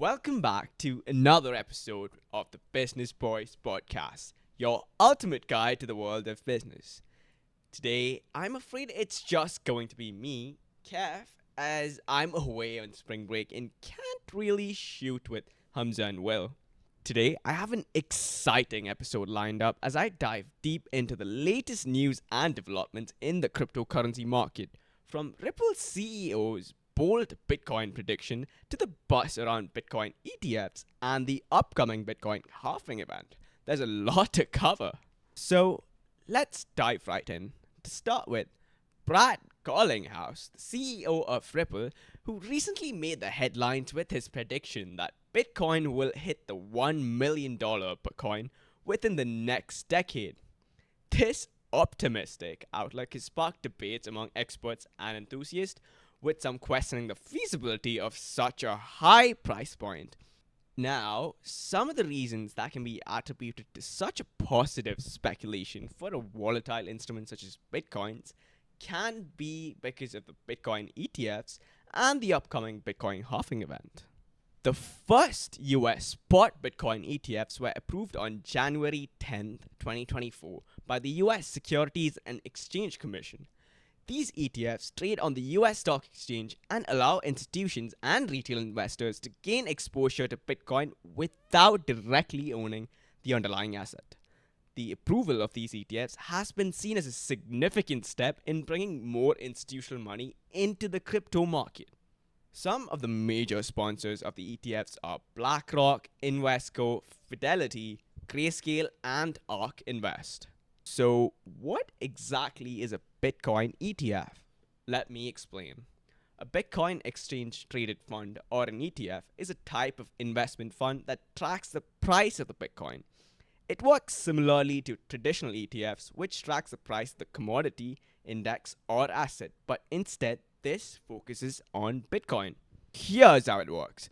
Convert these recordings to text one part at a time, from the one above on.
Welcome back to another episode of the Business Boys Podcast, your ultimate guide to the world of business. Today, I'm afraid it's just going to be me, Kev, as I'm away on spring break and can't really shoot with Hamza and Will. Today, I have an exciting episode lined up as I dive deep into the latest news and developments in the cryptocurrency market, from Ripple CEO's bold Bitcoin prediction to the buzz around Bitcoin ETFs and the upcoming Bitcoin Halving event. There's a lot to cover. So let's dive right in. To start with, Brad Garlinghouse, the CEO of Ripple, who recently made the headlines with his prediction that Bitcoin will hit the $1 million per coin within the next decade. This optimistic outlook has sparked debates among experts and enthusiasts, with some questioning the feasibility of such a high price point. Now, some of the reasons that can be attributed to such a positive speculation for a volatile instrument such as Bitcoins can be because of the Bitcoin ETFs and the upcoming Bitcoin Halving event. The first US spot Bitcoin ETFs were approved on January 10th, 2024 by the US Securities and Exchange Commission. These ETFs trade on the US stock exchange and allow institutions and retail investors to gain exposure to Bitcoin without directly owning the underlying asset. The approval of these ETFs has been seen as a significant step in bringing more institutional money into the crypto market. Some of the major sponsors of the ETFs are BlackRock, Invesco, Fidelity, Grayscale, and ARK Invest. So, what exactly is a Bitcoin ETF? Let me explain. A Bitcoin exchange traded fund, or an ETF, is a type of investment fund that tracks the price of the Bitcoin. It works similarly to traditional ETFs, which tracks the price of the commodity, index, or asset, but instead, this focuses on Bitcoin. Here's how it works.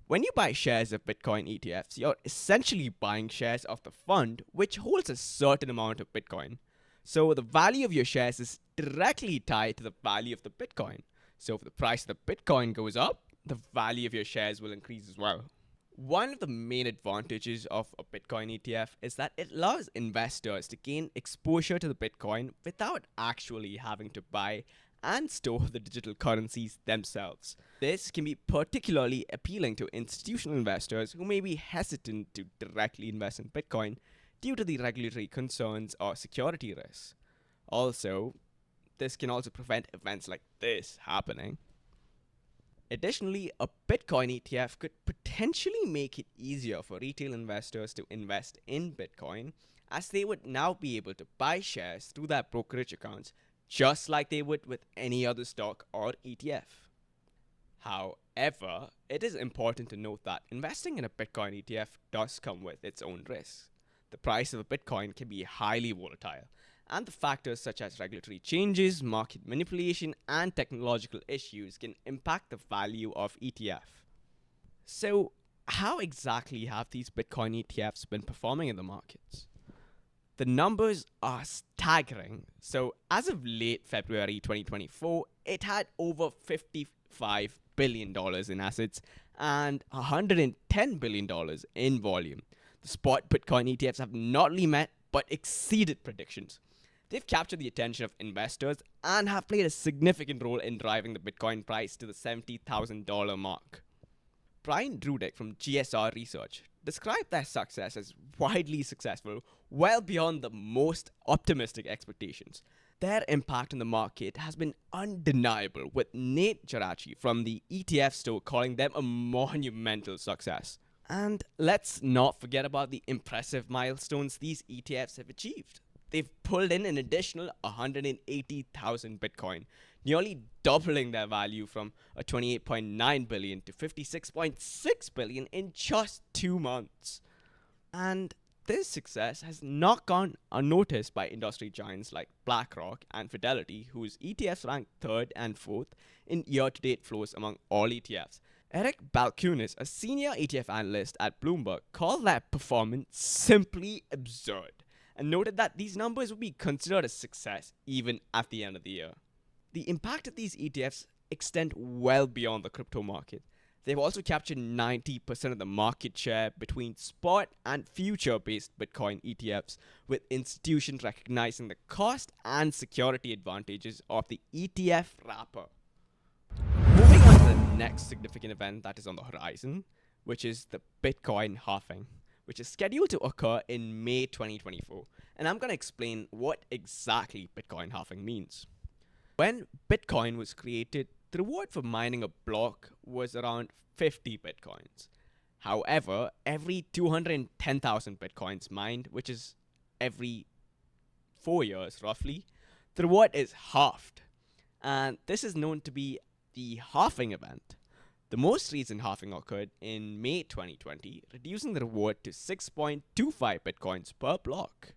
When you buy shares of Bitcoin ETFs, you're essentially buying shares of the fund, which holds a certain amount of Bitcoin. So the value of your shares is directly tied to the value of the Bitcoin. So if the price of the Bitcoin goes up, the value of your shares will increase as well. One of the main advantages of a Bitcoin ETF is that it allows investors to gain exposure to the Bitcoin without actually having to buy and store the digital currencies themselves. This can be particularly appealing to institutional investors who may be hesitant to directly invest in Bitcoin due to the regulatory concerns or security risks. Also, this can also prevent events like this happening. Additionally, a Bitcoin ETF could potentially make it easier for retail investors to invest in Bitcoin, as they would now be able to buy shares through their brokerage accounts just like they would with any other stock or ETF. However, it is important to note that investing in a Bitcoin ETF does come with its own risks. The price of a Bitcoin can be highly volatile, and the factors such as regulatory changes, market manipulation, and technological issues can impact the value of ETF. So, how exactly have these Bitcoin ETFs been performing in the markets? The numbers are staggering. So, as of late February 2024, it had over $55 billion in assets and $110 billion in volume. The spot Bitcoin ETFs have not only met but exceeded predictions. They've captured the attention of investors and have played a significant role in driving the Bitcoin price to the $70,000 mark. Brian Drudick from GSR Research described their success as widely successful, well beyond the most optimistic expectations. Their impact on the market has been undeniable, with Nate Geraci from the ETF store calling them a monumental success. And let's not forget about the impressive milestones these ETFs have achieved. They've pulled in an additional 180,000 Bitcoin, nearly doubling their value from a 28.9 billion to 56.6 billion in just 2 months. And this success has not gone unnoticed by industry giants like BlackRock and Fidelity, whose ETFs rank 3rd and 4th in year-to-date flows among all ETFs. Eric Balkunis, a senior ETF analyst at Bloomberg, called that performance simply absurd, and noted that these numbers would be considered a success even at the end of the year. The impact of these ETFs extend well beyond the crypto market. They've also captured 90% of the market share between spot and future based Bitcoin ETFs, with institutions recognizing the cost and security advantages of the ETF wrapper. Moving on to the next significant event that is on the horizon, which is the Bitcoin Halving, which is scheduled to occur in May 2024. And I'm going to explain what exactly Bitcoin Halving means. When Bitcoin was created, the reward for mining a block was around 50 Bitcoins. However, every 210,000 Bitcoins mined, which is every 4 years roughly, the reward is halved. And this is known to be the halving event. The most recent halving occurred in May 2020, reducing the reward to 6.25 Bitcoins per block.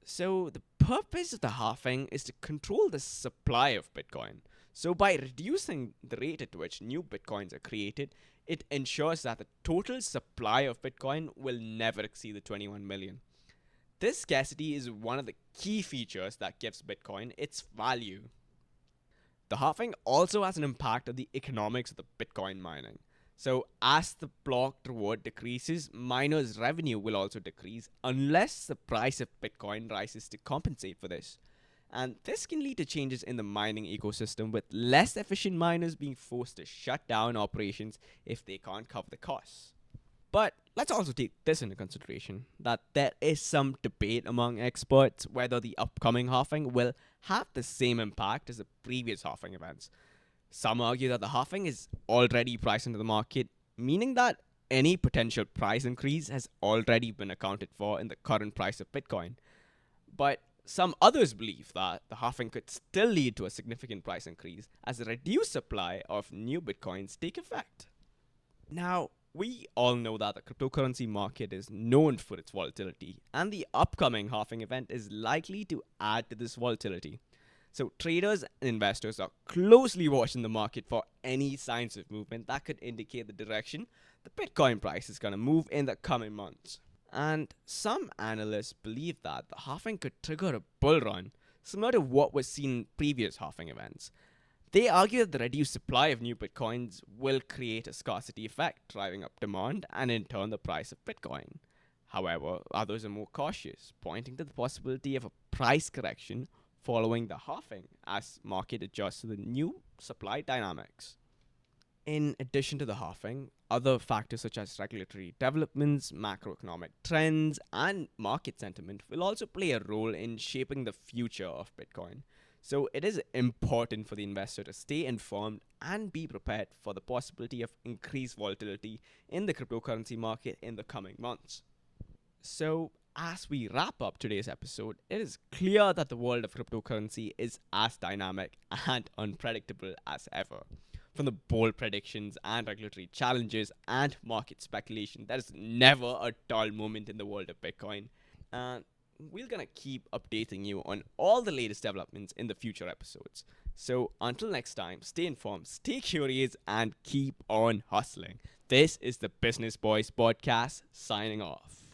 So the purpose of the halving is to control the supply of Bitcoin. So by reducing the rate at which new Bitcoins are created, it ensures that the total supply of Bitcoin will never exceed the 21 million. This scarcity is one of the key features that gives Bitcoin its value. The halving also has an impact on the economics of the Bitcoin mining. So as the block reward decreases, miners' revenue will also decrease unless the price of Bitcoin rises to compensate for this. And this can lead to changes in the mining ecosystem, with less efficient miners being forced to shut down operations if they can't cover the costs. But let's also take this into consideration, that there is some debate among experts whether the upcoming halving will have the same impact as the previous halving events. Some argue that the halving is already priced into the market, meaning that any potential price increase has already been accounted for in the current price of Bitcoin. But some others believe that the halving could still lead to a significant price increase as the reduced supply of new Bitcoins take effect. Now, we all know that the cryptocurrency market is known for its volatility, and the upcoming halving event is likely to add to this volatility. So traders and investors are closely watching the market for any signs of movement that could indicate the direction the Bitcoin price is going to move in the coming months. And some analysts believe that the halving could trigger a bull run, similar to what was seen in previous halving events. They argue that the reduced supply of new Bitcoins will create a scarcity effect, driving up demand and in turn the price of Bitcoin. However, others are more cautious, pointing to the possibility of a price correction following the halving as market adjusts to the new supply dynamics. In addition to the halving, other factors such as regulatory developments, macroeconomic trends, and market sentiment will also play a role in shaping the future of Bitcoin. So it is important for the investor to stay informed and be prepared for the possibility of increased volatility in the cryptocurrency market in the coming months. So as we wrap up today's episode, it is clear that the world of cryptocurrency is as dynamic and unpredictable as ever. From the bold predictions and regulatory challenges and market speculation, there is never a dull moment in the world of Bitcoin. And we're going to keep updating you on all the latest developments in the future episodes. So until next time, stay informed, stay curious, and keep on hustling. This is the Business Boys Podcast, signing off.